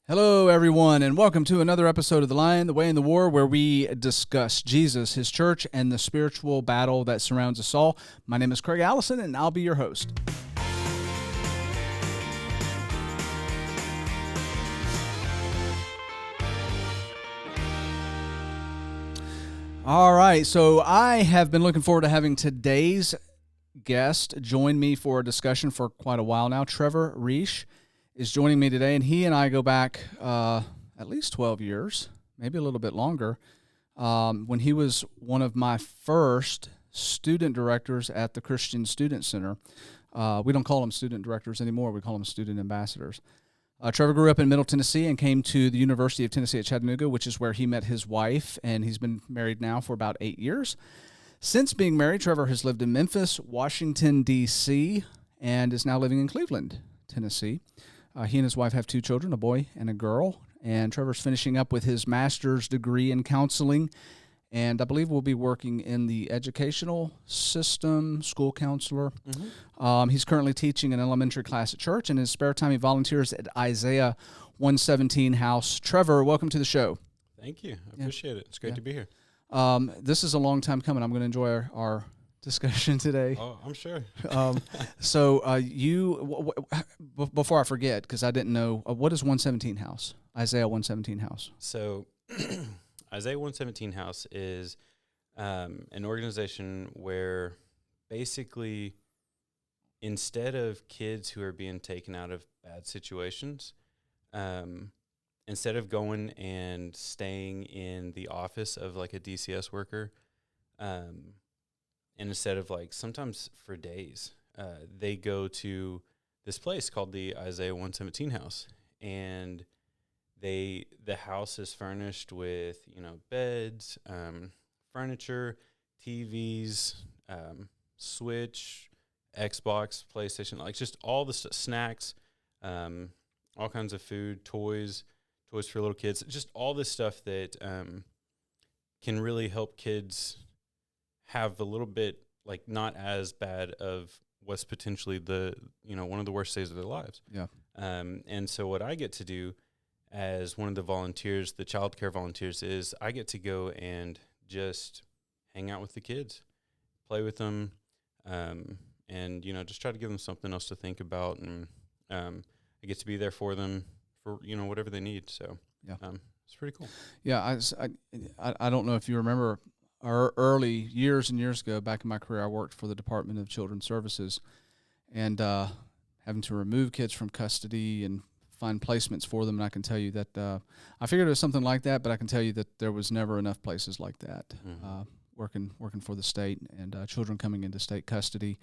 Hello, everyone, and welcome to another episode of The Lion, the Way, and the War, where we discuss Jesus, his church, and the spiritual battle that surrounds us all. My name is Craig Allison, and I'll be your host. All right, so I have been looking forward to having today's guest join me for a discussion for quite a while now. Trevor Reish is joining me today, and he and I go back at least 12 years, maybe a little bit longer, when he was one of my first student directors at the Christian Student Center. We don't call them student directors anymore. We call them student ambassadors. Trevor grew up in Middle Tennessee and came to the University of Tennessee at Chattanooga, which is where he met his wife, and he's been married now for about 8 years. Since being married, Trevor has lived in Memphis, Washington, D.C., and is now living in Cleveland, Tennessee. He and his wife have 2 children, a boy and a girl, and Trevor's finishing up with his master's degree in counseling, and I believe will be working in the educational system, school counselor. Mm-hmm. He's currently teaching an elementary class at church, and in his spare time he volunteers at Isaiah 117 House. Trevor, welcome to the show. Thank you. I appreciate it. It's great to be here. This is a long time coming. I'm going to enjoy our discussion today. Oh, I'm sure. Before I forget, because I didn't know, what is 117 House? Isaiah 117 House. So Isaiah 117 House is an organization where basically instead of kids who are being taken out of bad situations, instead of going and staying in the office of like a DCS worker, and instead of like sometimes for days, they go to this place called the Isaiah 117 House, and the house is furnished with beds, furniture, TVs, Switch, Xbox, PlayStation, like just all the snacks, all kinds of food, toys for little kids, just all this stuff that can really help kids have a little bit, like, not as bad of what's potentially one of the worst days of their lives. Yeah. And so what I get to do as one of the volunteers, the child care volunteers, is I get to go and just hang out with the kids, play with them, and, just try to give them something else to think about. And I get to be there for them for, whatever they need. So yeah, it's pretty cool. Yeah. I don't know if you remember our early years and years ago, back in my career, I worked for the Department of Children's Services, and having to remove kids from custody and find placements for them. And I can tell you that I figured it was something like that, but I can tell you that there was never enough places like that. Mm-hmm. Working for the state and children coming into state custody,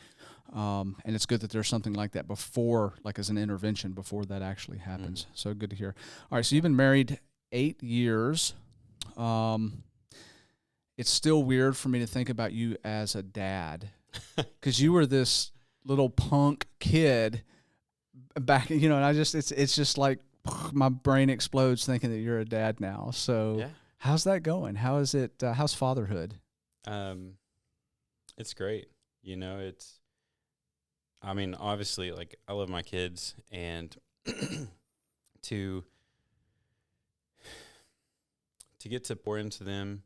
and it's good that there's something like that before, like as an intervention before that actually happens. Mm-hmm. So good to hear. All right, so you've been married 8 years. It's still weird for me to think about you as a dad, because you were this little punk kid back, and it's just like my brain explodes thinking that you're a dad now. So yeah. How's that going? How is it? How's fatherhood? It's great. Obviously, like, I love my kids, and to get to pour into them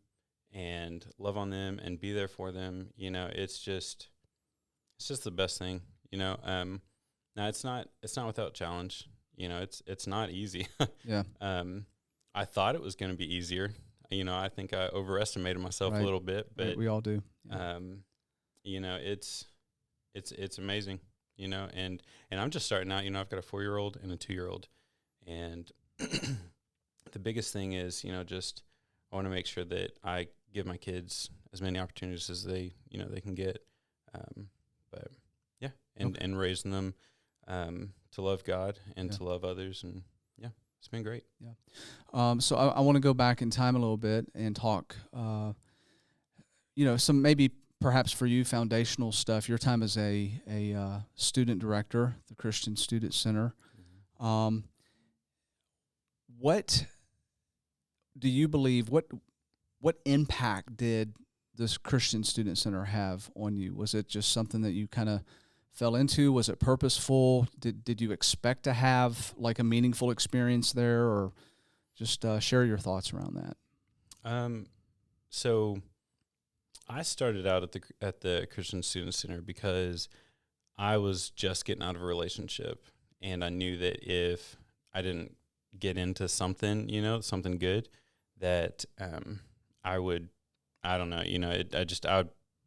and love on them and be there for them, it's just the best thing, Now it's not without challenge, it's not easy. Yeah. I thought it was going to be easier. I think I overestimated myself a little bit, but right, we all do. Yeah. It's amazing, and I'm just starting out. I've got a 4-year-old and a 2-year-old, and the biggest thing is, just I want to make sure that I give my kids as many opportunities as they can get, but yeah, and raising them to love God and to love others, and yeah, it's been great. Yeah. So I want to go back in time a little bit and talk, some maybe perhaps for you foundational stuff. Your time as a student director, the Christian Student Center. Mm-hmm. What do you believe? What impact did this Christian Student Center have on you? Was it just something that you kind of fell into? Was it purposeful? Did you expect to have like a meaningful experience there, or just share your thoughts around that? So I started out at the Christian Student Center because I was just getting out of a relationship, and I knew that if I didn't get into something, something good, that I would, I don't know,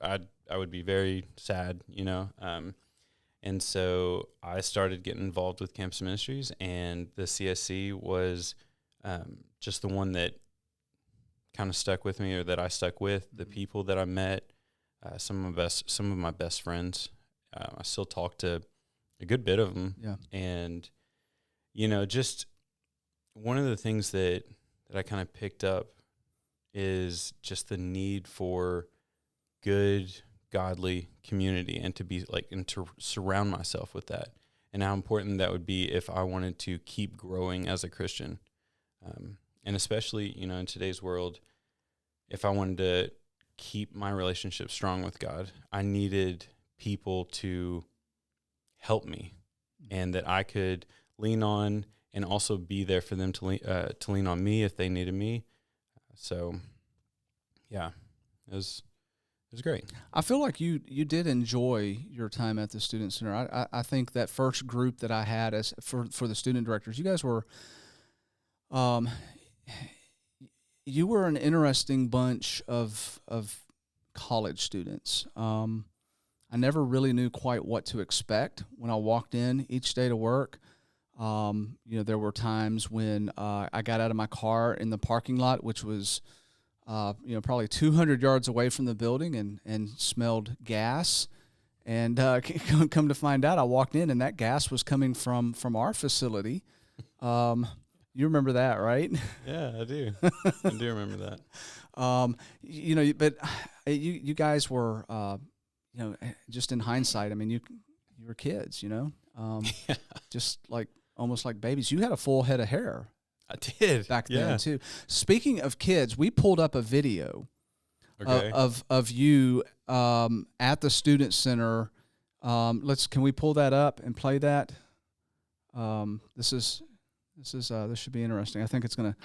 I would be very sad, and so I started getting involved with campus ministries, and the CSC was just the one that kind of stuck with me, or that I stuck with. The people that I met, some of my best friends. I still talk to a good bit of them. Yeah. And, just one of the things that I kind of picked up is just the need for good, godly community, and to be and to surround myself with that, and how important that would be if I wanted to keep growing as a Christian. And especially, in today's world, if I wanted to keep my relationship strong with God, I needed people to help me, and that I could lean on, and also be there for them to lean on me if they needed me. So, yeah, it was great. I feel like you did enjoy your time at the Student Center. I think that first group that I had as for the student directors, you guys were, you were an interesting bunch of college students. I never really knew quite what to expect when I walked in each day to work. There were times when I got out of my car in the parking lot, which was, probably 200 yards away from the building, and smelled gas. And come to find out, I walked in and that gas was coming from our facility. You remember that, right? Yeah, I do. I do remember that. But you guys were, just in hindsight, I mean, you were kids, just like almost like babies. You had a full head of hair. I did back then too. Speaking of kids, we pulled up a video of you at the Student Center. Can we pull that up and play that? This should be interesting. I think it's gonna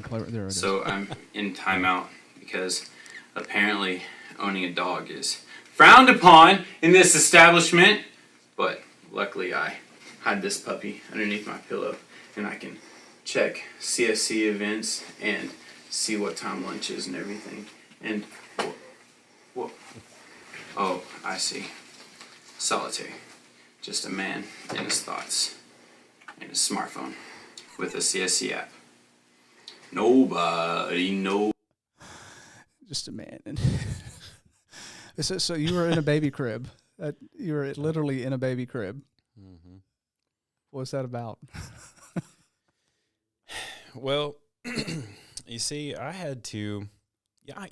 play right there. So I'm in timeout because apparently owning a dog is frowned upon in this establishment. But luckily I had this puppy underneath my pillow, and I can check CSC events and see what time lunch is and everything. And whoa. Oh, I see. Solitary. Just a man in his thoughts and his smartphone with a CSC app. Nobody knows. Just a man. So you were in a baby crib. You were literally in a baby crib. Mm-hmm. What's that about? Well, you see, I had to,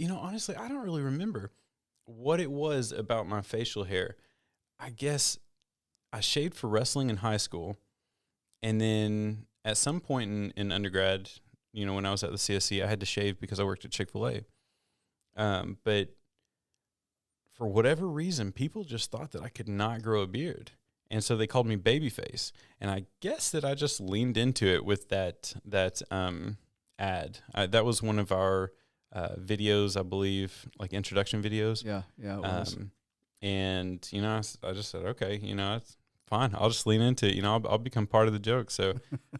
honestly, I don't really remember what it was about my facial hair. I guess I shaved for wrestling in high school, and then at some point in undergrad, when I was at the CSC, I had to shave because I worked at Chick-fil-A. But for whatever reason, people just thought that I could not grow a beard. And so they called me Babyface, and I guess that I just leaned into it with that ad. That was one of our videos, I believe, like introduction videos. Yeah, it was. And I just said, okay, it's fine. I'll just lean into it. I'll become part of the joke. So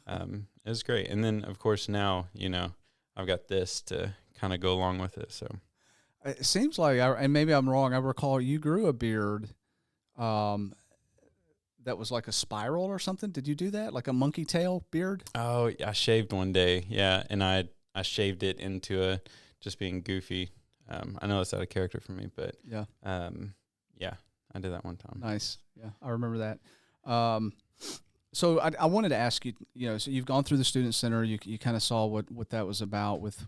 it was great. And then of course now, I've got this to kind of go along with it. So it seems like, and maybe I'm wrong, I recall you grew a beard. That was like a spiral or something. Did you do that? Like a monkey tail beard? Oh, I shaved one day. Yeah. And I shaved it into just being goofy. I know that's out of character for me, but yeah. I did that one time. Nice. Yeah. I remember that. So I wanted to ask you, so you've gone through the Student Center, you kind of saw what that was about with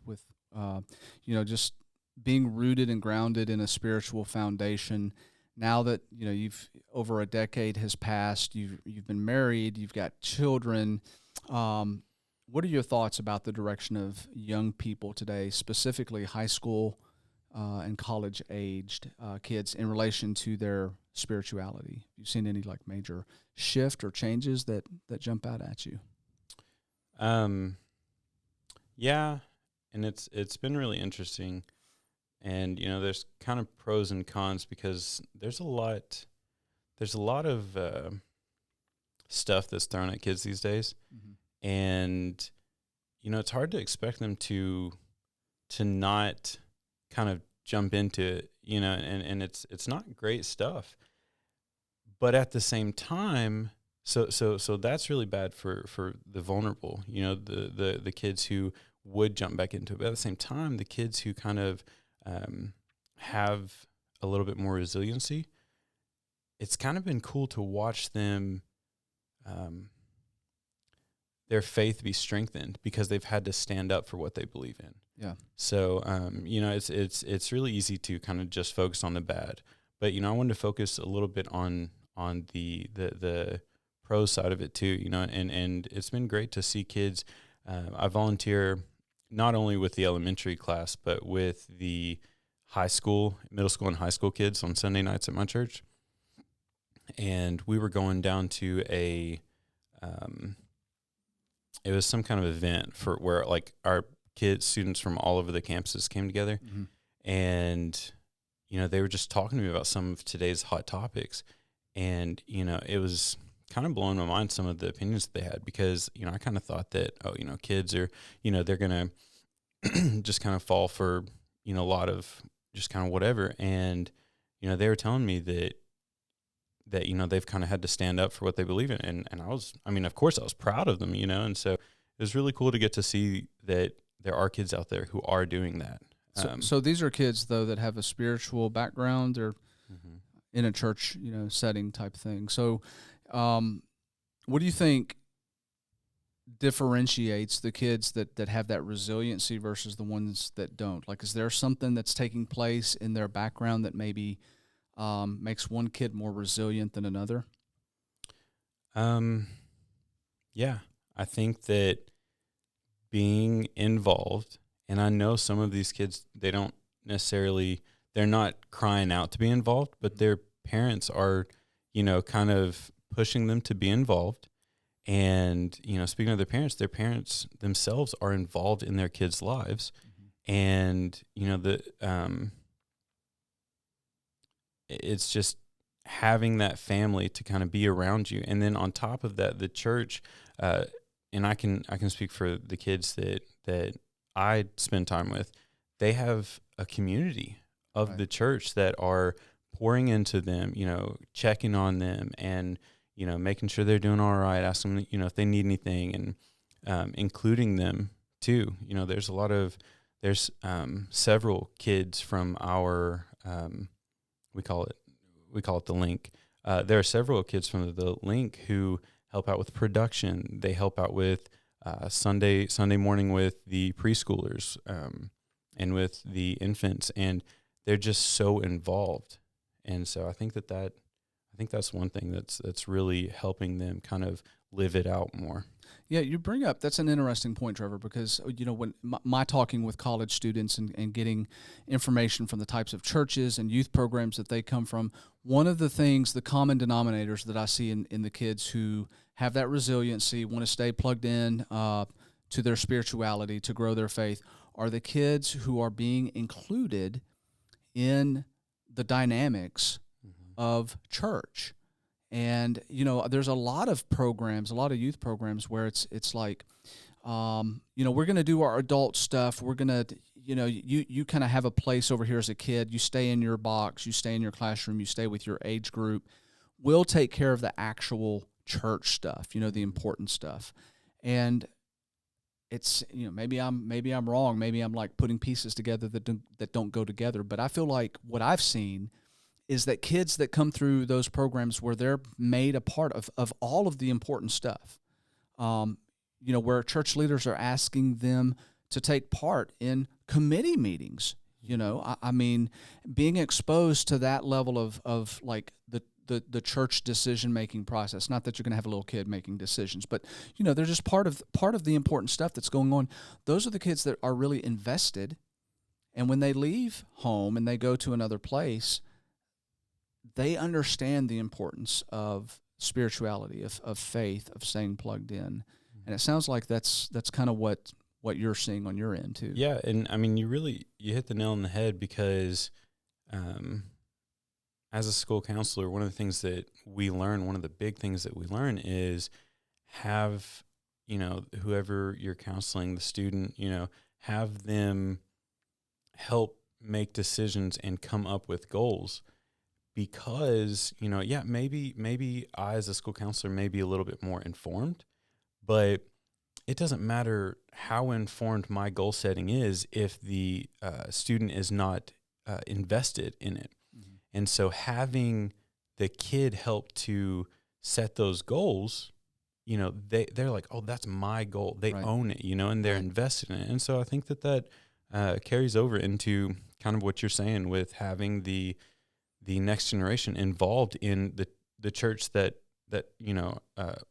just being rooted and grounded in a spiritual foundation. Now that, you've over a decade has passed, you've been married, you've got children. What are your thoughts about the direction of young people today, specifically high school and college-aged kids in relation to their spirituality? Have you seen any like major shift or changes that jump out at you? Yeah, and it's been really interesting, and there's kind of pros and cons because there's a lot of stuff that's thrown at kids these days, and it's hard to expect them to not kind of jump into it, and it's not great stuff. But at the same time, so that's really bad for the vulnerable, the kids who would jump back into it. But at the same time, the kids who kind of have a little bit more resiliency, it's kind of been cool to watch them, their faith be strengthened because they've had to stand up for what they believe in. Yeah. So, it's really easy to kind of just focus on the bad, but I wanted to focus a little bit on the pro side of it too. And it's been great to see kids. I volunteer not only with the elementary class, but with the high school, middle school, and high school kids on Sunday nights at my church. And we were going down to it was some kind of event for where like our students from all over the campuses came together. And, they were just talking to me about some of today's hot topics. And, it was kind of blowing my mind, some of the opinions that they had, because, I kind of thought that, kids are, they're going to just kind of fall for, a lot of just kind of whatever. And, they were telling me that, they've kind of had to stand up for what they believe in. And of course I was proud of them, and so it was really cool to get to see that there are kids out there who are doing that. So these are kids though that have a spiritual background. They're in a church, setting type thing. So, what do you think differentiates the kids that have that resiliency versus the ones that don't? Like, is there something that's taking place in their background that maybe makes one kid more resilient than another? Yeah, I think that being involved, and I know some of these kids, they're not crying out to be involved, but their parents are, kind of pushing them to be involved. And, speaking of their parents themselves are involved in their kids' lives. And, it's just having that family to kind of be around you. And then on top of that, the church, and I can speak for the kids that I spend time with, they have a community of the church that are pouring into them, checking on them and, making sure they're doing all right, asking them, if they need anything, and including them too. There's several kids from our, we call it the link. There are several kids from the link who help out with production. They help out with Sunday morning with the preschoolers and with the infants, and they're just so involved. And so I think that's one thing that's really helping them kind of live it out more. Yeah, you bring up, that's an interesting point, Trevor, because, when my talking with college students and getting information from the types of churches and youth programs that they come from, one of the things, the common denominators that I see in the kids who have that resiliency, want to stay plugged in to their spirituality, to grow their faith, are the kids who are being included in the dynamics of church. And, there's a lot of programs, a lot of youth programs where it's like, we're going to do our adult stuff. We're going to, you kind of have a place over here as a kid. You stay in your box, you stay in your classroom, you stay with your age group. We'll take care of the actual church stuff, the important stuff. And it's, maybe I'm wrong. Maybe I'm like putting pieces together that don't go together. But I feel like what I've seen is that kids that come through those programs where they're made a part of all of the important stuff, where church leaders are asking them to take part in committee meetings, I mean, being exposed to that level of like the church decision-making process. Not that you're going to have a little kid making decisions, but, they're just part of the important stuff that's going on. Those are the kids that are really invested And when they leave home and they go to another place, they understand the importance of spirituality, of faith, of staying plugged in. And it sounds like that's kind of what you're seeing on your end too. Yeah, and I mean, you hit the nail on the head, because as a school counselor, one of the things that we learn, one of the big things that we learn is have, whoever you're counseling, the student, have them help make decisions and come up with goals. Because, maybe I as a school counselor may be a little bit more informed, but it doesn't matter how informed my goal setting is if the student is not invested in it. Mm-hmm. And so having the kid help to set those goals, they're like, oh, that's my goal. They own it, and they're invested in it. And so I think that carries over into kind of what you're saying with having the next generation involved in the church that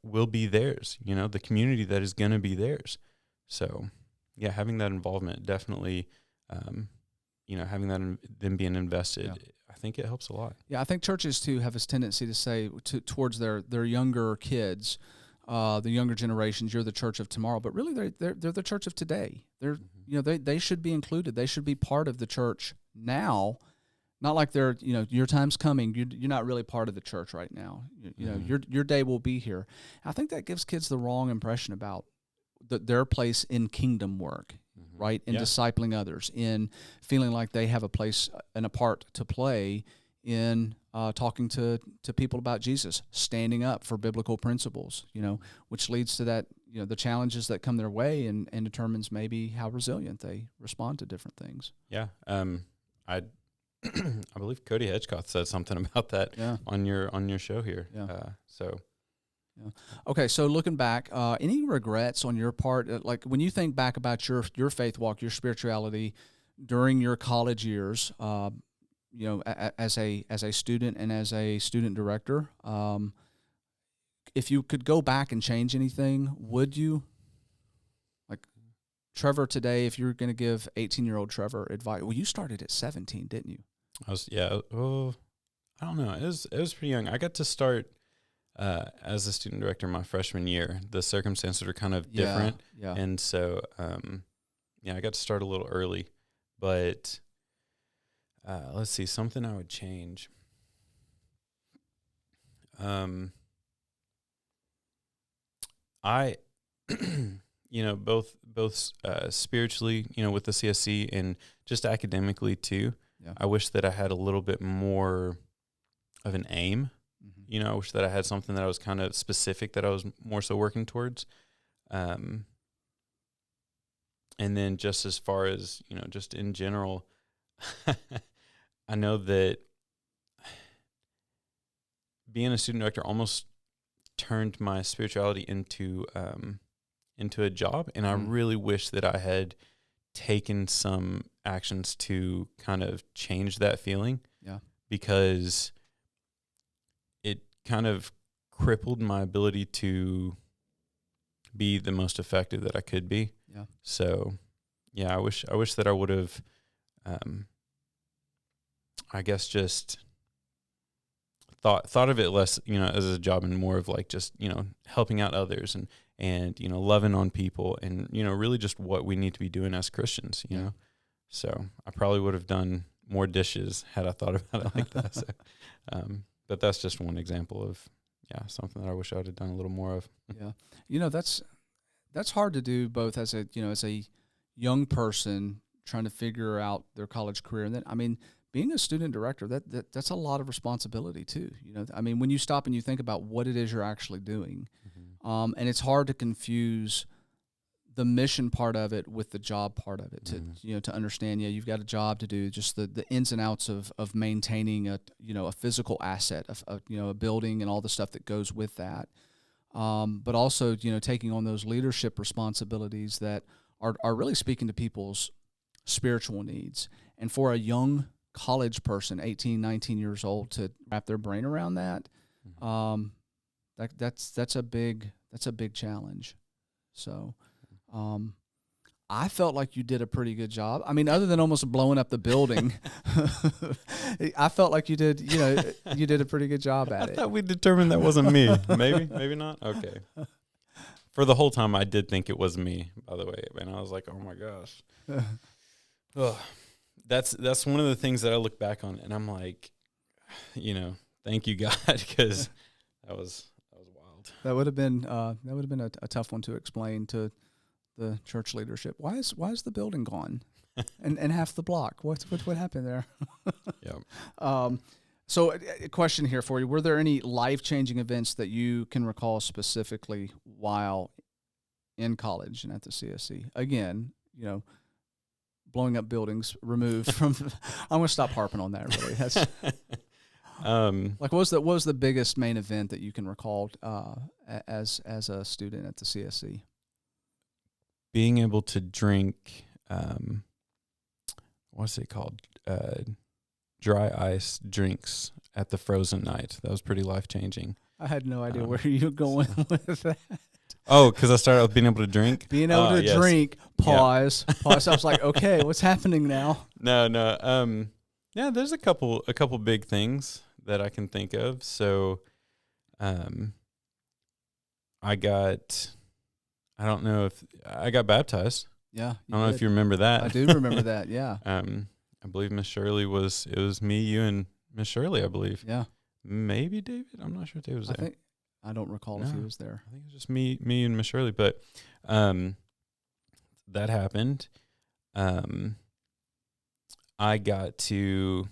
will be theirs, the community that is going to be theirs. So, yeah, having that involvement definitely, having them being invested, I think it helps a lot. Yeah, I think churches too have this tendency to say towards their younger kids, the younger generations, you're the church of tomorrow, but really they're the church of today. They're they should be included. They should be part of the church now. Not like they're, your time's coming. You're not really part of the church right now. Your day will be here. I think that gives kids the wrong impression about their place in kingdom work, right? In discipling others, in feeling like they have a place and a part to play in talking to people about Jesus, standing up for biblical principles, which leads to that, the challenges that come their way and determines maybe how resilient they respond to different things. Yeah. I believe Cody Hedgecoth said something about that on your show here. Yeah. Yeah. Okay, so looking back, any regrets on your part? Like when you think back about your faith walk, your spirituality during your college years, as a student and as a student director, if you could go back and change anything, would you? Like Trevor today, if you were going to give 18-year-old Trevor advice, well, you started at 17, didn't you? I don't know. It was pretty young. I got to start as a student director my freshman year. The circumstances are kind of different. Yeah. And so, I got to start a little early. But let's see, something I would change. I, both spiritually, with the CSC and just academically too. Yeah. I wish that I had a little bit more of an aim. Mm-hmm. I wish that I had something that I was kind of specific that I was more so working towards. And then just as far as, just in general, I know that being a student director almost turned my spirituality into a job. And I really wish that I had taken some actions to kind of change that feeling. Yeah. Because it kind of crippled my ability to be the most effective that I could be. Yeah. So, I wish that I would have, I guess just thought of it less, as a job and more of like just, helping out others and loving on people and, really just what we need to be doing as Christians, you know? So I probably would have done more dishes had I thought about it like that. So, but that's just one example of, something that I wish I would have done a little more of. Yeah. That's hard to do both as a young person trying to figure out their college career. And then, being a student director, that's a lot of responsibility too. When you stop and you think about what it is you're actually doing, and it's hard to confuse the mission part of it with the job part of it. To understand, you've got a job to do, just the ins and outs of maintaining a physical asset, a building and all the stuff that goes with that. But also, taking on those leadership responsibilities that are really speaking to people's spiritual needs. And for a young college person, 18, 19 years old, to wrap their brain around that, that's a big challenge. So, I felt like you did a pretty good job. I mean, other than almost blowing up the building, I felt like you did, you did a pretty good job at I it. thought we determined that wasn't me. Maybe not. Okay. For the whole time, I did think it was me, by the way, and I was like, "Oh my gosh." Oh, that's one of the things that I look back on, and I'm like, thank you, God, because that was wild. That would have been a tough one to explain to the church leadership. Why is the building gone, and half the block? What happened there? Yeah. So a question here for you: were there any life-changing events that you can recall specifically while in college and at the CSC? Again, blowing up buildings removed from. I'm going to stop harping on that. Really, that's like what was the biggest main event that you can recall as a student at the CSC? Being able to drink, what's it called? Dry ice drinks at the frozen night. That was pretty life-changing. I had no idea where you were going with that. Oh, because I started being able to drink? Being able to drink, pause. I was like, okay, what's happening now? No. Yeah, there's a couple big things that I can think of. So, I don't know if I got baptized. Yeah. I don't know if you remember that. I do remember that, yeah. I believe Miss Shirley it was me, you, and Miss Shirley, I believe. Yeah. Maybe David. I'm not sure if David was there. I don't recall if he was there. I think it was just me and Miss Shirley. But that happened. I got to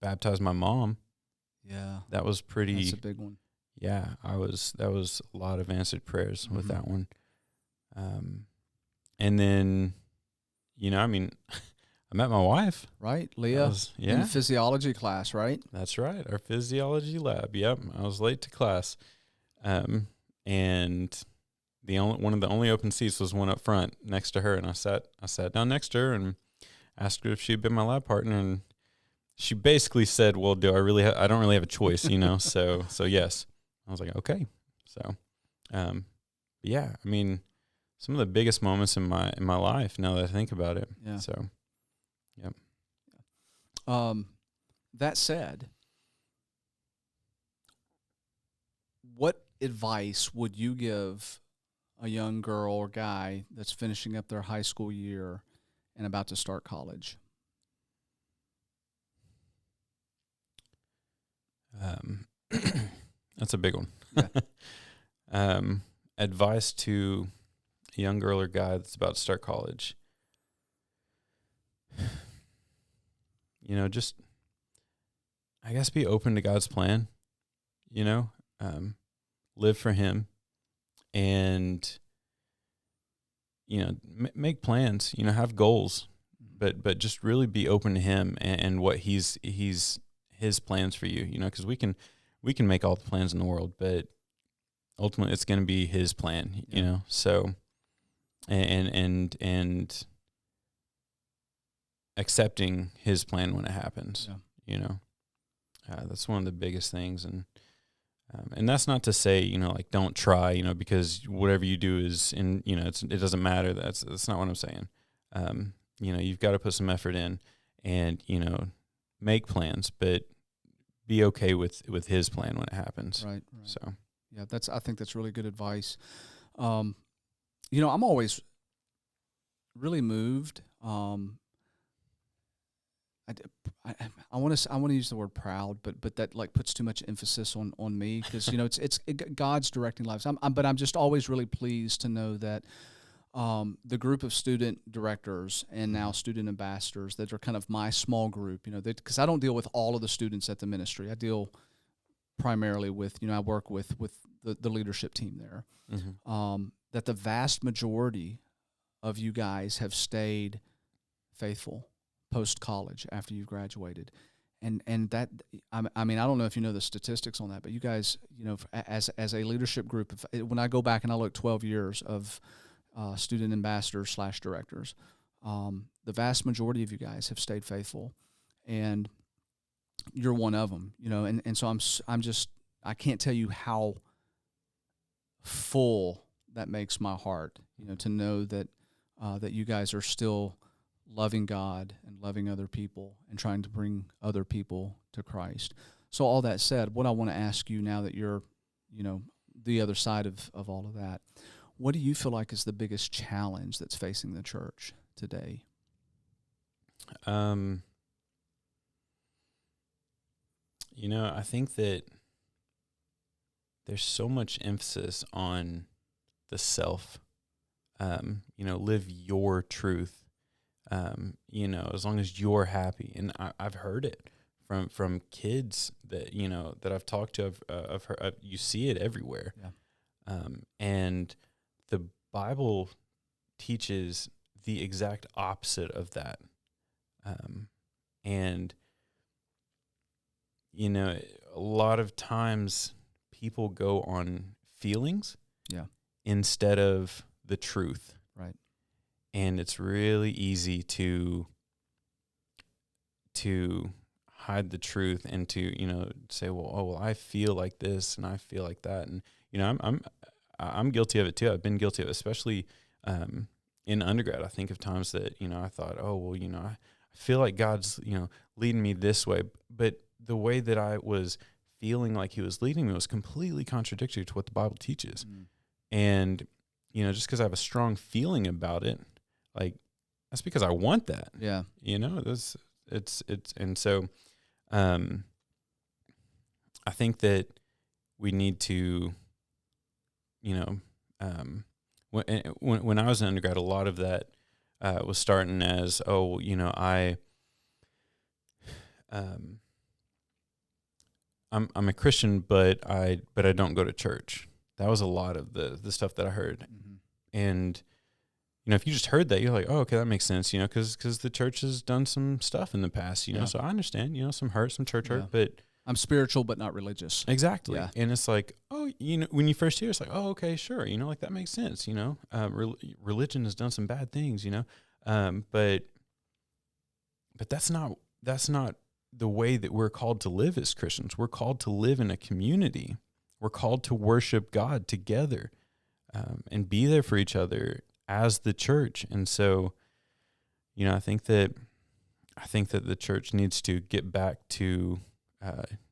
baptize my mom. Yeah. That was pretty. That's a big one. Yeah, that was a lot of answered prayers with that one. And then, I met my wife. Right, Leah, in physiology class, right? That's right, our physiology lab. Yep, I was late to class, and one of the only open seats was one up front next to her, and I sat down next to her and asked her if she'd been my lab partner, and she basically said, "Well, do I really? I don't really have a choice, So yes." I was like, "Okay." So, yeah, some of the biggest moments in my life now that I think about it. Yeah. So. Yep. That said, what advice would you give a young girl or guy that's finishing up their high school year and about to start college? That's a big one. Yeah. Advice to a young girl or guy that's about to start college. Just, I guess, be open to God's plan, live for Him, and, make plans, have goals, but just really be open to Him and what His plans for you, because we can make all the plans in the world, but ultimately it's going to be His plan, so, and accepting His plan when it happens, that's one of the biggest things. And that's not to say, don't try, because whatever you do is it doesn't matter. That's not what I'm saying. You've got to put some effort in and, make plans, but be okay with His plan when it happens. Right. So, yeah, I think that's really good advice. I'm always really moved. I want to use the word proud, but that puts too much emphasis on me because it's God's directing lives. But I'm just always really pleased to know that the group of student directors and now student ambassadors that are kind of my small group, because I don't deal with all of the students at the ministry. I deal primarily with I work with the leadership team there. Mm-hmm. That the vast majority of you guys have stayed faithful post-college after you've graduated. And that, I don't know if you know the statistics on that, but you guys, as a leadership group, when I go back and I look 12 years of student ambassadors / directors, the vast majority of you guys have stayed faithful, and you're one of them, and so I can't tell you how full that makes my heart, to know that that you guys are still loving God and loving other people and trying to bring other people to Christ. So all that said, what I want to ask you now that you're, the other side of all of that, what do you feel like is the biggest challenge that's facing the church today? I think that there's so much emphasis on the self. Live your truth. As long as you're happy, and I've heard it from kids that I've talked to. I've heard, you see it everywhere. Yeah. And the Bible teaches the exact opposite of that. And a lot of times people go on feelings, instead of the truth. Right. And it's really easy to hide the truth and to, say, well, I feel like this and I feel like that. And, I'm guilty of it too. I've been guilty of it, especially, in undergrad. I think of times that, I thought, I feel like God's, leading me this way, but the way that I was feeling like he was leading me was completely contradictory to what the Bible teaches. Mm. And, just because I have a strong feeling about it, like, that's because I want that. Yeah. And so, I think that we need to, when I was an undergrad, a lot of that was starting as, I'm a Christian, but I don't go to church. That was a lot of the stuff that I heard. Mm-hmm. And, if you just heard that, you're like, oh, okay, that makes sense, because the church has done some stuff in the past, so I understand, some church hurt, but I'm spiritual, but not religious. Exactly. Yeah. And it's like, when you first hear it, it's like, oh, okay, sure. Like that makes sense. Religion has done some bad things, but that's not the way that we're called to live as Christians. We're called to live in a community. We're called to worship God together, and be there for each other as the church. And so, I think that the church needs to get back to,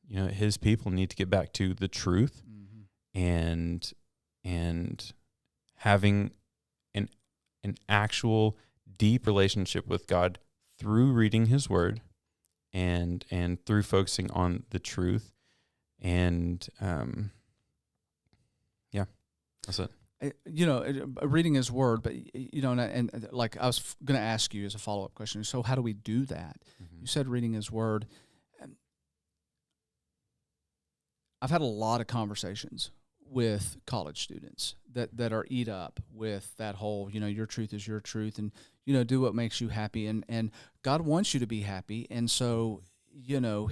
his people need to get back to the truth, mm-hmm. and having an actual deep relationship with God through reading his word and through focusing on the truth. And, that's it. Reading his word, but, and like I was going to ask you as a follow-up question, so how do we do that? Mm-hmm. You said reading his word. I've had a lot of conversations with college students that are eat up with that whole, your truth is your truth, and, do what makes you happy. And God wants you to be happy. And so,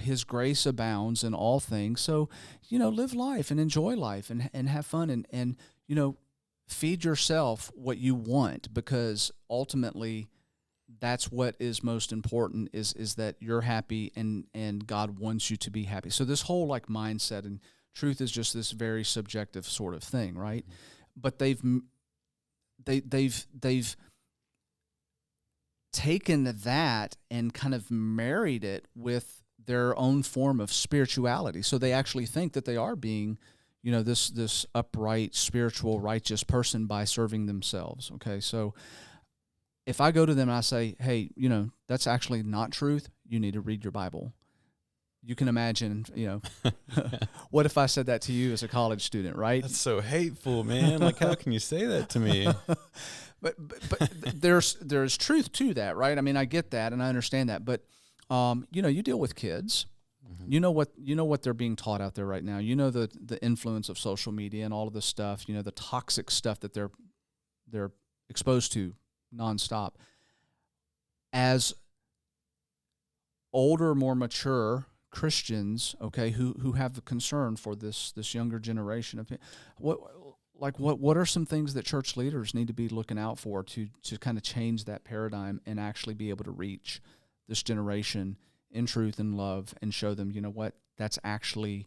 his grace abounds in all things. So, live life and enjoy life and have fun and feed yourself what you want, because ultimately that's what is most important is that you're happy and God wants you to be happy. So this whole like mindset and truth is just this very subjective sort of thing, right? Mm-hmm. But they've taken that and kind of married it with their own form of spirituality. So they actually think that they are being, this upright, spiritual, righteous person by serving themselves. Okay, so if I go to them and I say, hey, that's actually not truth, you need to read your Bible. You can imagine, what if I said that to you as a college student, right? That's so hateful, man. Like, how can you say that to me? But there's truth to that, right? I mean, I get that and I understand that, but you deal with kids. Mm-hmm. You know what they're being taught out there right now. The influence of social media and all of this stuff. The toxic stuff that they're exposed to nonstop. As older, more mature Christians, okay, who have the concern for this younger generation of what are some things that church leaders need to be looking out for to kind of change that paradigm and actually be able to reach this generation in truth and love and show them, that's actually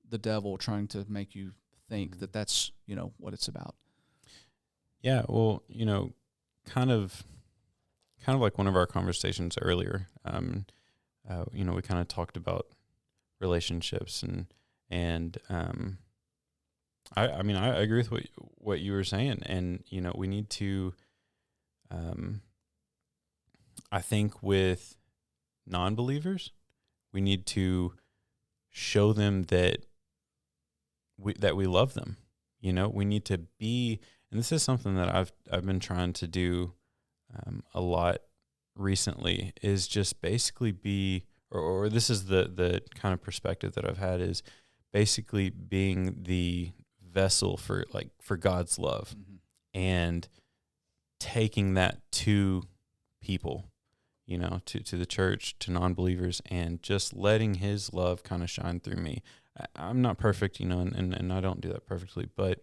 the devil trying to make you think that that's, what it's about. Yeah, well, kind of like one of our conversations earlier. We kind of talked about relationships and I agree with what you were saying, and we need to. I think with non-believers, we need to show them that we love them. We need to be, and this is something that I've been trying to do a lot recently, is just basically be, or this is the kind of perspective that I've had, is basically being the vessel for God's love, and taking that to people, to the church, to non-believers, and just letting his love kind of shine through me. I'm not perfect, and I don't do that perfectly, but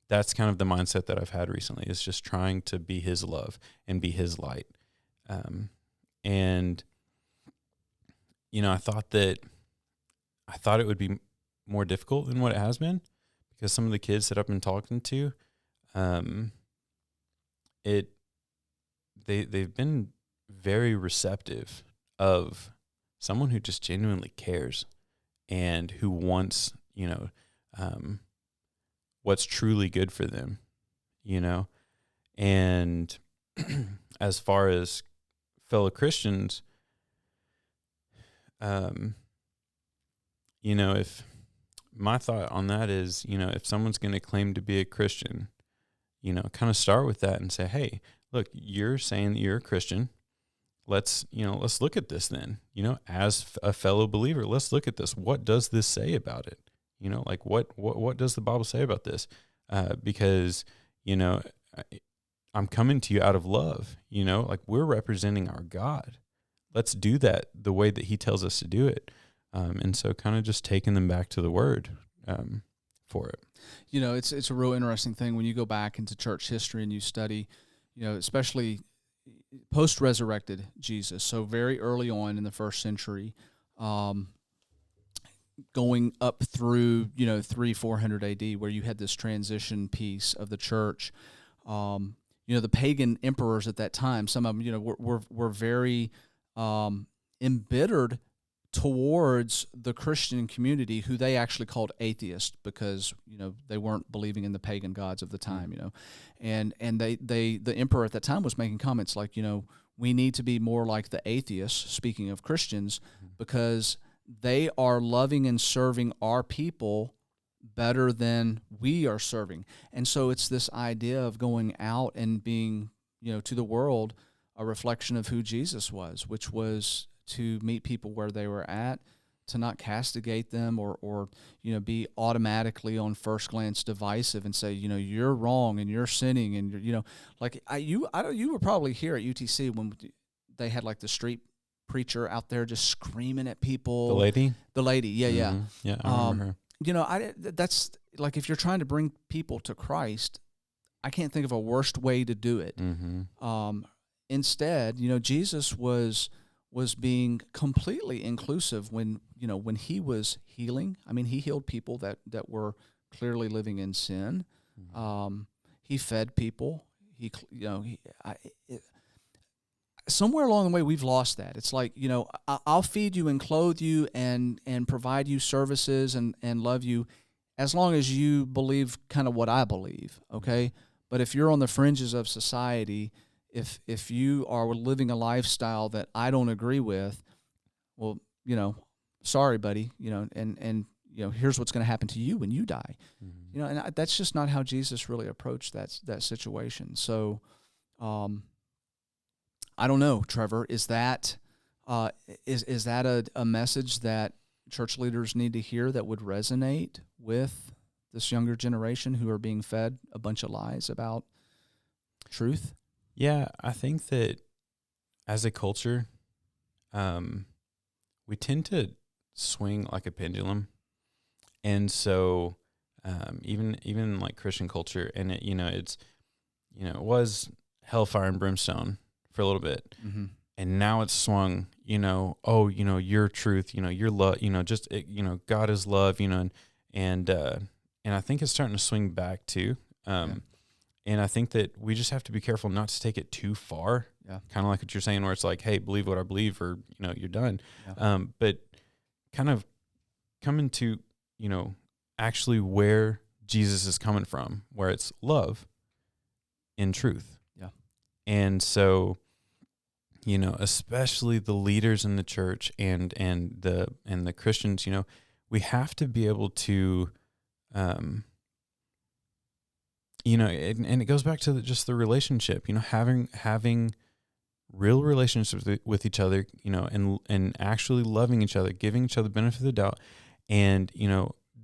that's kind of the mindset that I've had recently, is just trying to be his love and be his light. And I thought it would be more difficult than what it has been, because some of the kids that I've been talking to, they've been very receptive of someone who just genuinely cares and who wants, what's truly good for them, and as far as fellow Christians, if my thought on that is, if someone's going to claim to be a Christian, kind of start with that and say, hey, look, you're saying that you're a Christian. Let's look at this then, as a fellow believer, let's look at this. What does this say about it? What does the Bible say about this? Because, I'm coming to you out of love, we're representing our God. Let's do that the way that he tells us to do it. And so kind of just taking them back to the word, for it. It's a real interesting thing when you go back into church history and you study, especially post-resurrected Jesus. So very early on in the first century, going up through, 300-400 AD, where you had this transition piece of the church. The pagan emperors at that time, some of them, were very embittered towards the Christian community, who they actually called atheists, because they weren't believing in the pagan gods of the time, and the emperor at that time was making comments like, we need to be more like the atheists, speaking of Christians, because they are loving and serving our people better than we are serving. And so it's this idea of going out and being, to the world, a reflection of who Jesus was, which was to meet people where they were at, to not castigate them or be automatically on first glance divisive and say, you're wrong and you're sinning, and you were probably here at UTC when they had like the street preacher out there just screaming at people. The lady, yeah. Yeah, I remember her. That's like, if you're trying to bring people to Christ, I can't think of a worst way to do it. Instead, Jesus was being completely inclusive when he was healing. I mean, he healed people that were clearly living in sin. He fed people. Somewhere along the way, we've lost that. It's like, I'll feed you and clothe you and provide you services and love you as long as you believe kind of what I believe, okay? But if you're on the fringes of society, if you are living a lifestyle that I don't agree with, well, sorry, buddy, and here's what's going to happen to you when you die. And that's just not how Jesus really approached that situation. So, I don't know, Trevor, is that a message that church leaders need to hear that would resonate with this younger generation who are being fed a bunch of lies about truth? Yeah, I think that as a culture, we tend to swing like a pendulum. And so even like Christian culture, and it was hellfire and brimstone for a little bit. And now it's swung, your truth, your love, God is love, and I think it's starting to swing back too. And I think that we just have to be careful not to take it too far. Yeah. Kind of like what you're saying, where it's like, hey, believe what I believe, or, you're done. Yeah. But kind of coming to, actually where Jesus is coming from, where it's love in truth. Yeah. And so, especially the leaders in the church and the Christians, we have to be able to, and it goes back to just the relationship, having real relationships with each other, and actually loving each other, giving each other the benefit of the doubt, and,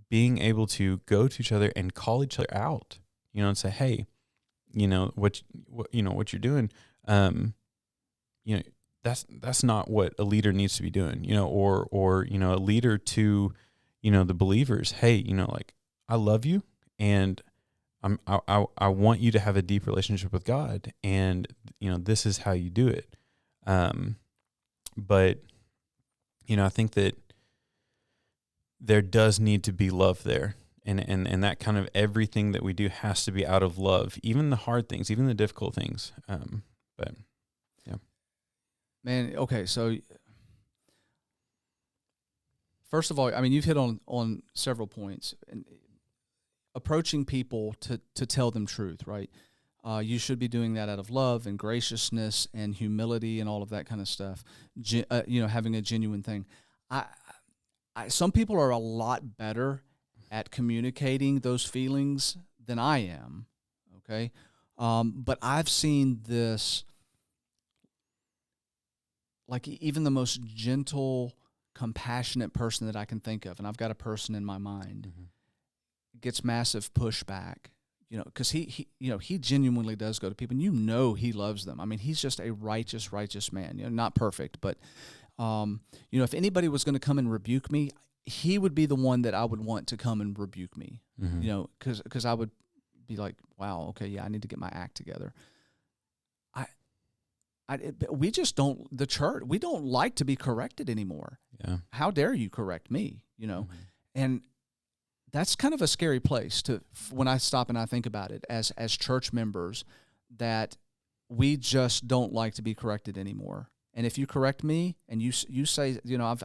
being able to go to each other and call each other out, and say, hey, what you're doing, that's not what a leader needs to be doing, or a leader to, the believers. Hey, like, I love you, and I want you to have a deep relationship with God, and this is how you do it. But I think that there does need to be love there, and that kind of everything that we do has to be out of love, even the hard things, even the difficult things. But yeah, man. Okay, so first of all, I mean, you've hit on several points. And approaching people to tell them truth, right? You should be doing that out of love and graciousness and humility and all of that kind of stuff. Having a genuine thing. Some people are a lot better at communicating those feelings than I am. Okay, but I've seen this. Like even the most gentle, compassionate person that I can think of, and I've got a person in my mind. Mm-hmm. Gets massive pushback, because he genuinely does go to people, and he loves them. I mean, he's just a righteous man, not perfect, but, if anybody was going to come and rebuke me, he would be the one that I would want to come and rebuke me, mm-hmm. Because I would be like, wow, okay, yeah, I need to get my act together. We just don't, the church, we don't like to be corrected anymore. Yeah. How dare you correct me, mm-hmm. And that's kind of a scary place when I stop and I think about it as church members, that we just don't like to be corrected anymore. And if you correct me and you say,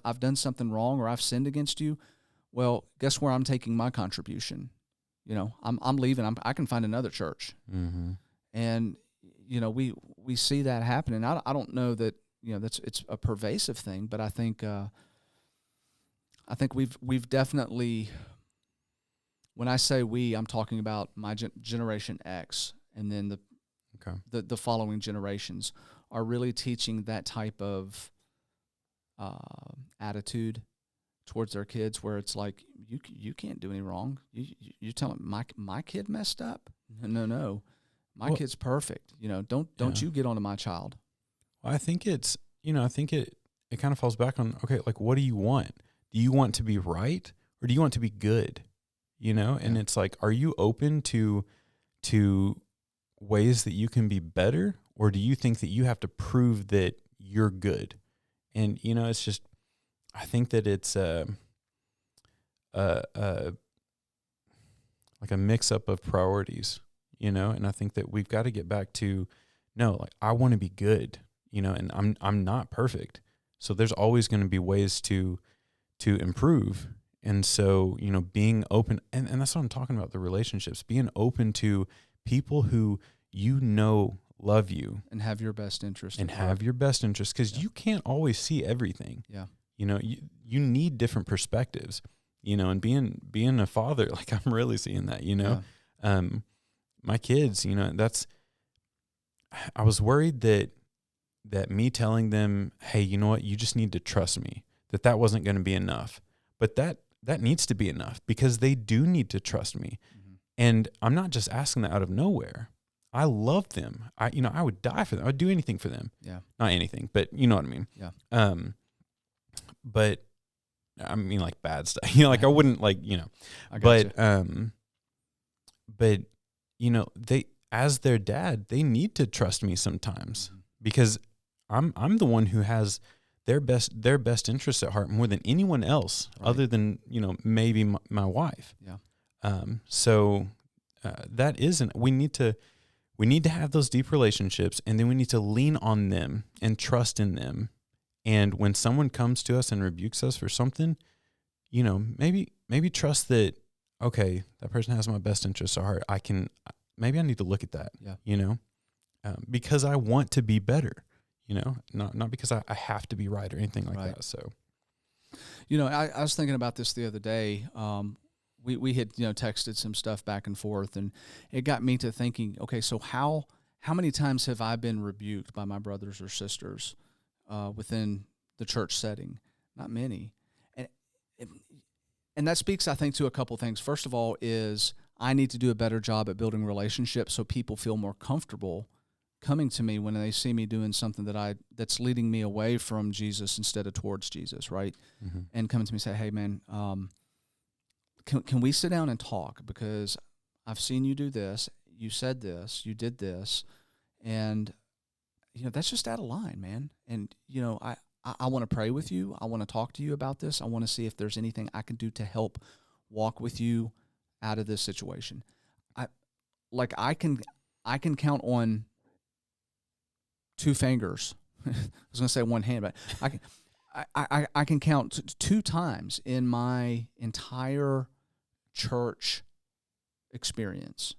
I've done something wrong or I've sinned against you, well, guess where I'm taking my contribution? I'm leaving. I can find another church. Mm-hmm. And we see that happening. I don't know that it's a pervasive thing, but I think we've definitely. When I say we, I'm talking about my Generation X, and then the following generations are really teaching that type of attitude towards their kids, where it's like you can't do any wrong. You tell them my kid messed up. No, my kid's perfect. Don't you get onto my child. Well, I think it's it kind of falls back on, okay, like, what do you want? Do you want to be right, or do you want to be good? And it's like, are you open to ways that you can be better, or do you think that you have to prove that you're good? And, it's just, I think that it's like a mix up of priorities, and I think that we've got to get back to, no, like, I want to be good, and I'm not perfect. So there's always going to be ways to improve. And so, being open, and that's what I'm talking about, the relationships, being open to people who love you. And have your best interest. Because you can't always see everything. Yeah. You need different perspectives, and being a father, like, I'm really seeing that, Yeah. My kids, I was worried that me telling them, hey, you know what, you just need to trust me, that wasn't going to be enough. But that needs to be enough, because they do need to trust me. Mm-hmm. And I'm not just asking that out of nowhere. I love them. I would die for them. I would do anything for them. Yeah. Not anything, but you know what I mean? Yeah. But I mean, like, bad stuff. Like, I wouldn't, like, I got but they, as their dad, they need to trust me sometimes, mm-hmm. because I'm the one who has their best interests at heart more than anyone else, right. Other than, maybe my wife. Yeah. So that isn't, we need to, we need to have those deep relationships, and then we need to lean on them and trust in them. And when someone comes to us and rebukes us for something, maybe trust that, okay, that person has my best interests at heart. Maybe I need to look at that, because I want to be better, not because I have to be right or anything like that. So, I was thinking about this the other day. We had, texted some stuff back and forth, and it got me to thinking, okay, so how many times have I been rebuked by my brothers or sisters within the church setting? Not many. And that speaks, I think, to a couple things. First of all is I need to do a better job at building relationships so people feel more comfortable coming to me when they see me doing something that's leading me away from Jesus instead of towards Jesus, right? Mm-hmm. And coming to me and say, hey, man, can we sit down and talk? Because I've seen you do this, you said this, you did this, and, that's just out of line, man. And, I want to pray with you. I want to talk to you about this. I want to see if there's anything I can do to help walk with you out of this situation. I can count on two fingers. I was going to say one hand, but I can count two times in my entire church experience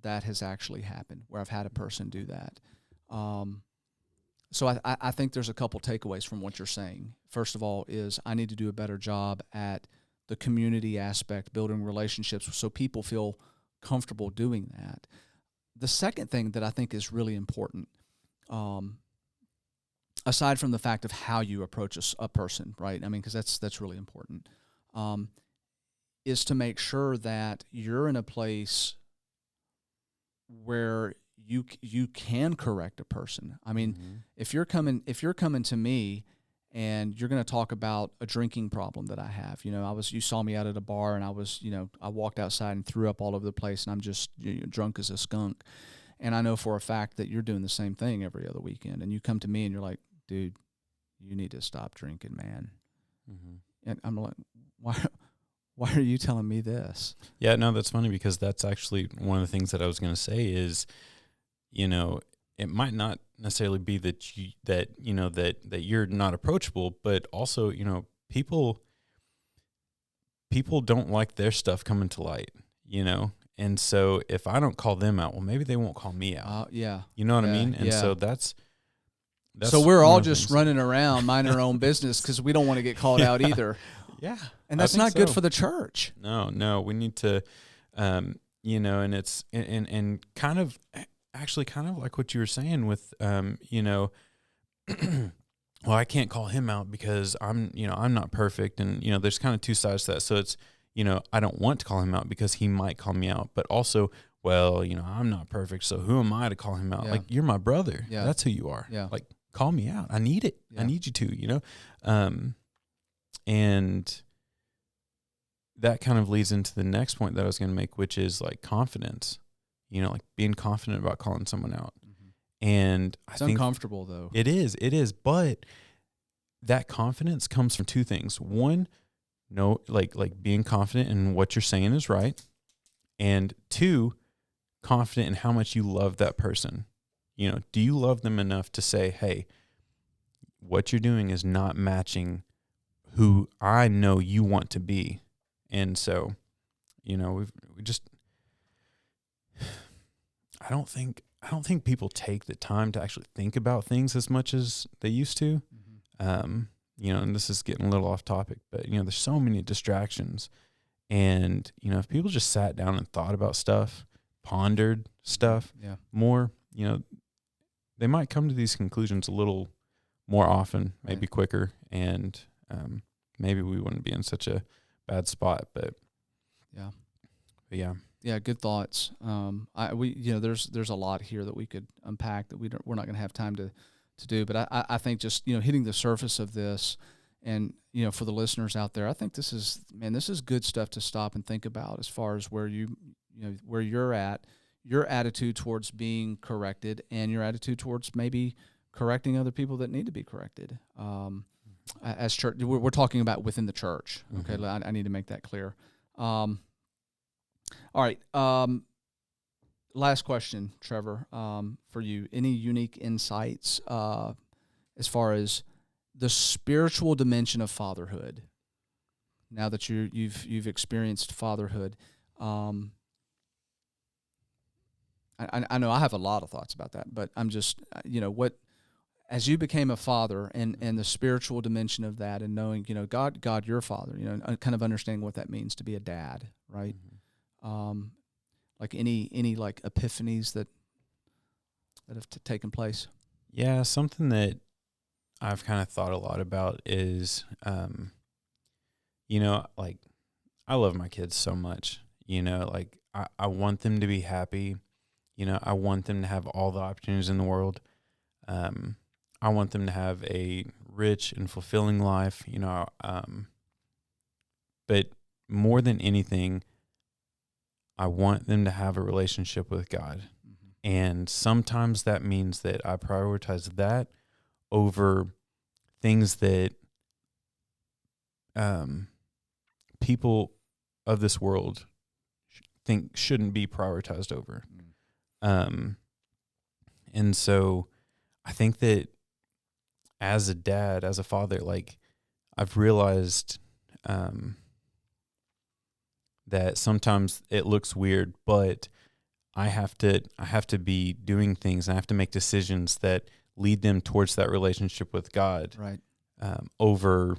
that has actually happened where I've had a person do that. So I think there's a couple takeaways from what you're saying. First of all is I need to do a better job at the community aspect, building relationships so people feel comfortable doing that. The second thing that I think is really important, aside from the fact of how you approach a person, right? I mean, because that's really important, is to make sure that you're in a place where you can correct a person. I mean, Mm-hmm. if you're coming to me and you're going to talk about a drinking problem that I have, you saw me out at a bar and I walked outside and threw up all over the place and I'm just drunk as a skunk. And I know for a fact that you're doing the same thing every other weekend. And you come to me and you're like, dude, you need to stop drinking, man. Mm-hmm. And I'm like, why are you telling me this? Yeah, no, that's funny because that's actually one of the things that I was going to say is, it might not necessarily be that you're not approachable, but also, people don't like their stuff coming to light, and so if I don't call them out, well, maybe they won't call me out. Yeah. You know what I mean? And so that's so we're all just running around minding our own business because we don't want to get called out either. Yeah. And that's not good for the church. No, we need to, and it's, and kind of like what you were saying with, well, I can't call him out because I'm not perfect. And, there's kind of two sides to that. So it's, I don't want to call him out because he might call me out, but also, well, I'm not perfect. So who am I to call him out? Yeah. Like, you're my brother. Yeah. That's who you are. Yeah. Like, call me out. I need it. Yeah. I need you to, and that kind of leads into the next point that I was going to make, which is like confidence, like being confident about calling someone out. Mm-hmm. And it's uncomfortable though. It is, but that confidence comes from two things. One, like being confident in what you're saying is right. And two, confident in how much you love that person. Do you love them enough to say, hey, what you're doing is not matching who I know you want to be. And so, we just, I don't think people take the time to actually think about things as much as they used to. Mm-hmm. And this is getting a little off topic, but, there's so many distractions. And, if people just sat down and thought about stuff, pondered stuff more, they might come to these conclusions a little more often, maybe quicker. And maybe we wouldn't be in such a bad spot, but yeah, good thoughts. There's a lot here that we could unpack that we're not going to have time to do, but I think just hitting the surface of this, and for the listeners out there, I think this is good stuff to stop and think about as far as where where you're at, your attitude towards being corrected, and your attitude towards maybe correcting other people that need to be corrected. As church, we're talking about within the church. Okay, mm-hmm. I need to make that clear. All right. last question, Trevor, for you. Any unique insights as far as the spiritual dimension of fatherhood? Now that you've experienced fatherhood, I know I have a lot of thoughts about that, but I'm just what, as you became a father and the spiritual dimension of that, and knowing God your father, kind of understanding what that means to be a dad, right? Mm-hmm. Like any like epiphanies that have taken place. Yeah, something that I've kind of thought a lot about is, like, I love my kids so much, like I want them to be happy. I want them to have all the opportunities in the world. I want them to have a rich and fulfilling life, but more than anything, I want them to have a relationship with God. Mm-hmm. And sometimes that means that I prioritize that over things that people of this world think shouldn't be prioritized over. And so I think that as a dad, as a father, like, I've realized that sometimes it looks weird, but I have to be doing things, and I have to make decisions that lead them towards that relationship with God, Right. Over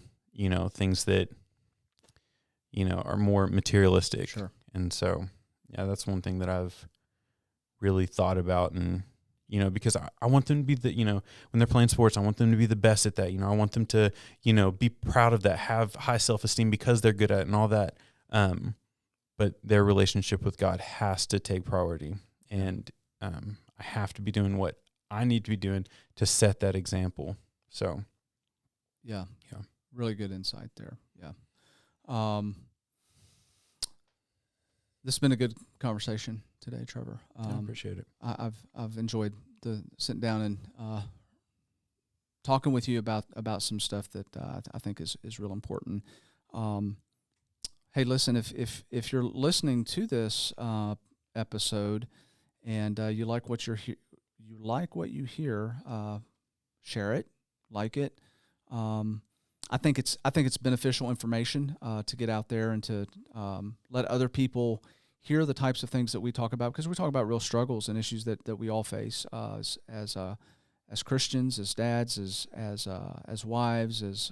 things that are more materialistic. Sure. And so, yeah, that's one thing that I've really thought about, and because I want them to be the, when they're playing sports, I want them to be the best at that. I want them to, be proud of that, have high self-esteem because they're good at it and all that. But their relationship with God has to take priority, and I have to be doing what I need to be doing to set that example. So, yeah, really good insight there. Yeah, this has been a good conversation today, Trevor. I appreciate it. I've enjoyed the sitting down and talking with you about some stuff that I think is real important. Hey, listen, if you're listening to this episode and you like what you you hear, share it, like it. I think it's beneficial information to get out there and to let other people hear the types of things that we talk about, because we talk about real struggles and issues that we all face as Christians, as dads, as wives, as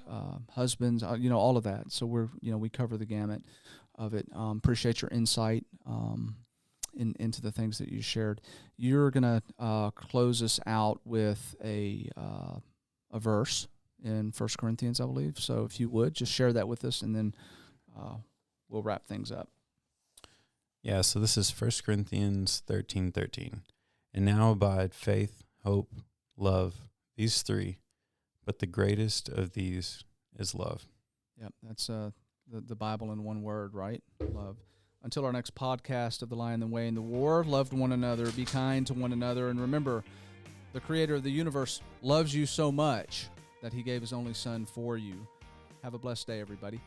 husbands, all of that. So we cover the gamut of it. Appreciate your insight into the things that you shared. You're gonna close us out with a verse in 1 Corinthians, I believe. So if you would, just share that with us, and then we'll wrap things up. Yeah, so this is 1 Corinthians 13:13. And now abide faith, hope, love, these three, but the greatest of these is love. Yep, that's the Bible in one word, right? Love. Until our next podcast of The Lion, the Way, and the War, love one another, be kind to one another, and remember, the Creator of the universe loves you so much that He gave His only Son for you. Have a blessed day, everybody.